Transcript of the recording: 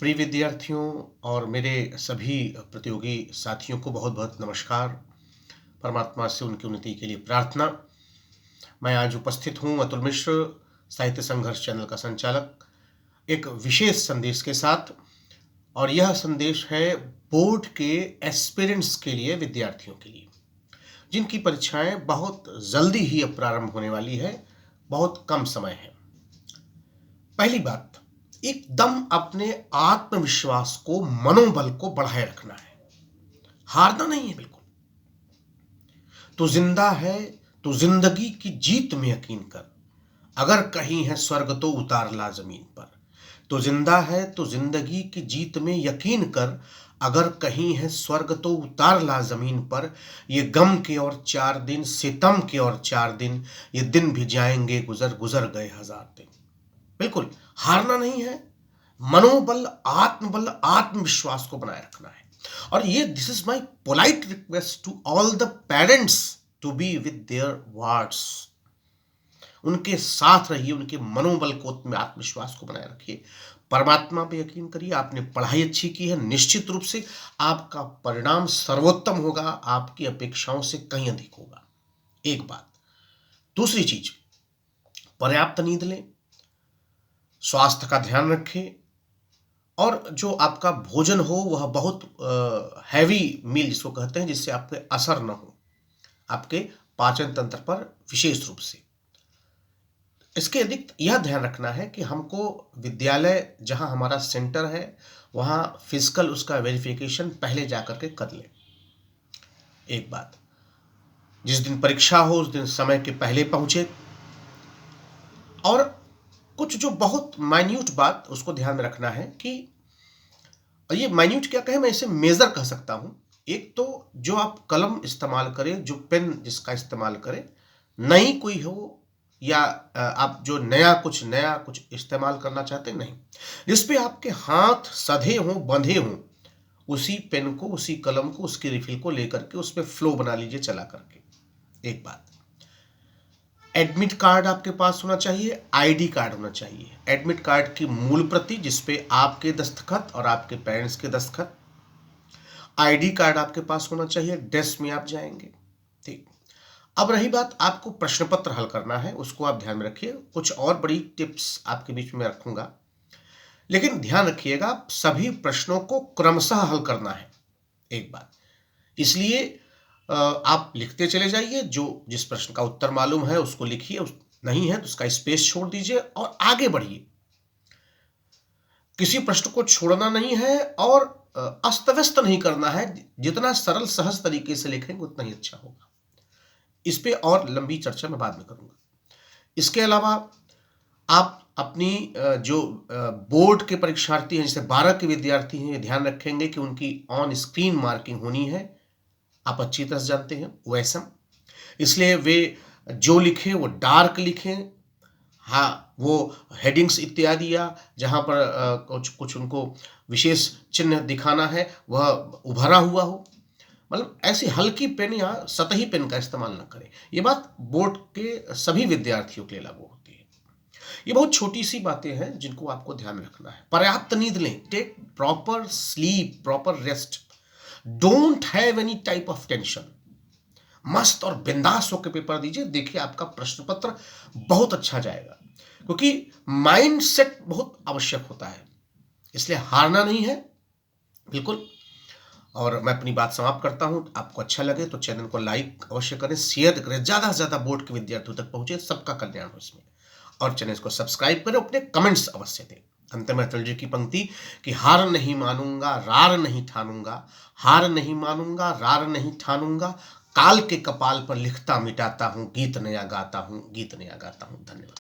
प्रिय विद्यार्थियों और मेरे सभी प्रतियोगी साथियों को बहुत बहुत नमस्कार। परमात्मा से उनकी उन्नति के लिए प्रार्थना। मैं आज उपस्थित हूँ अतुल मिश्र, साहित्य संघर्ष चैनल का संचालक, एक विशेष संदेश के साथ। और यह संदेश है बोर्ड के एस्पिरेंट्स के लिए, विद्यार्थियों के लिए जिनकी परीक्षाएं बहुत जल्दी ही अब प्रारंभ होने वाली है, बहुत कम समय है। पहली बात, एकदम अपने आत्मविश्वास को, मनोबल को बढ़ाए रखना है, हारना नहीं है बिल्कुल। तो जिंदा है तो जिंदगी की जीत में यकीन कर, अगर कहीं है स्वर्ग तो उतार ला जमीन पर। तो जिंदा है तो जिंदगी की जीत में यकीन कर, अगर कहीं है स्वर्ग तो उतार ला जमीन पर। ये गम के और 4 दिन, सितम के और 4 दिन, ये दिन भी जाएंगे गुजर, गुजर गए 1000 दिन। बिल्कुल हारना नहीं है, मनोबल, आत्मबल, आत्मविश्वास को बनाए रखना है। और ये this is my polite request to all the parents to be with their wards. उनके साथ रहिए, उनके मनोबल को, आत्मविश्वास को बनाए रखिए। परमात्मा पे यकीन करिए, आपने पढ़ाई अच्छी की है, निश्चित रूप से आपका परिणाम सर्वोत्तम होगा, आपकी अपेक्षाओं से कहीं अधिक होगा। एक बात। दूसरी चीज, पर्याप्त नींद लें, स्वास्थ्य का ध्यान रखें, और जो आपका भोजन हो वह बहुत हैवी मील जिसको कहते हैं, जिससे आप पे असर न हो आपके पाचन तंत्र पर विशेष रूप से। इसके अतिरिक्त यह ध्यान रखना है कि हमको विद्यालय जहां हमारा सेंटर है वहां फिजिकल उसका वेरिफिकेशन पहले जाकर के कर लें। एक बात, जिस दिन परीक्षा हो उस दिन समय के पहले पहुंचे। और कुछ जो बहुत माइन्यूट बात उसको ध्यान में रखना है कि, और ये माइन्यूट क्या कहें, मैं इसे मेजर कह सकता हूं। एक तो जो आप कलम इस्तेमाल करें, जो पेन जिसका इस्तेमाल करें, नई कोई हो या आप जो नया कुछ इस्तेमाल करना चाहते नहीं, जिस पे आपके हाथ सधे हों, बंधे हों, उसी पेन को, उसी कलम को, उसकी रिफिल को लेकर के उस पर फ्लो बना लीजिए चला करके। एक बात, एडमिट कार्ड आपके पास होना चाहिए, आईडी कार्ड होना चाहिए। एडमिट कार्ड की मूल प्रति जिसपे आपके दस्तखत और आपके पेरेंट्स के दस्तखत। आईडी कार्ड आपके पास होना चाहिए, डेस्क में आप जाएंगे। ठीक। अब रही बात, आपको प्रश्न पत्र हल करना है, उसको आप ध्यान में रखिए। कुछ और बड़ी टिप्स आपके बीच में रखूंगा, लेकिन ध्यान रखिएगा सभी प्रश्नों को क्रमशः हल करना है। एक बात, इसलिए आप लिखते चले जाइए, जो जिस प्रश्न का उत्तर मालूम है उसको लिखिए, नहीं है तो उसका स्पेस छोड़ दीजिए और आगे बढ़िए। किसी प्रश्न को छोड़ना नहीं है और अस्त व्यस्त नहीं करना है। जितना सरल सहज तरीके से लिखेंगे उतना ही अच्छा होगा। इस पे और लंबी चर्चा मैं बाद में करूंगा। इसके अलावा आप अपनी जो बोर्ड के परीक्षार्थी हैं, जैसे 12 के विद्यार्थी हैं, ये ध्यान रखेंगे कि उनकी ऑन स्क्रीन मार्किंग होनी है। आप अच्छी तरह से जानते हैं वैसा, इसलिए वे जो लिखें वो डार्क लिखें। हाँ, वो हेडिंग्स इत्यादि या जहाँ पर कुछ उनको विशेष चिन्ह दिखाना है वह उभरा हुआ हो। मतलब ऐसी हल्की पेन या सतही पेन का इस्तेमाल न करें। ये बात बोर्ड के सभी विद्यार्थियों के लिए लागू होती है। ये बहुत छोटी सी बातें हैं जिनको आपको ध्यान में रखना है। पर्याप्त नींद लें, take proper sleep, proper rest. Don't have any type of tension. मस्त और बिंदास होकर पेपर दीजिए। देखिए आपका प्रश्न पत्र बहुत अच्छा जाएगा, क्योंकि माइंड सेट बहुत आवश्यक होता है। इसलिए हारना नहीं है बिल्कुल। और मैं अपनी बात समाप्त करता हूं। आपको अच्छा लगे तो चैनल को लाइक अवश्य करें, शेयर करें, ज्यादा से ज्यादा बोर्ड के विद्यार्थियों तक पहुंचे, सबका कल्याण हो इसमें। और चैनल को सब्सक्राइब करें, अपने कमेंट्स अवश्य दें। अंत में अटल जी की पंक्ति कि हार नहीं मानूंगा, रार नहीं ठानूंगा, हार नहीं मानूंगा, रार नहीं ठानूंगा, काल के कपाल पर लिखता मिटाता हूं, गीत नया गाता हूं, गीत नया गाता हूं। धन्यवाद।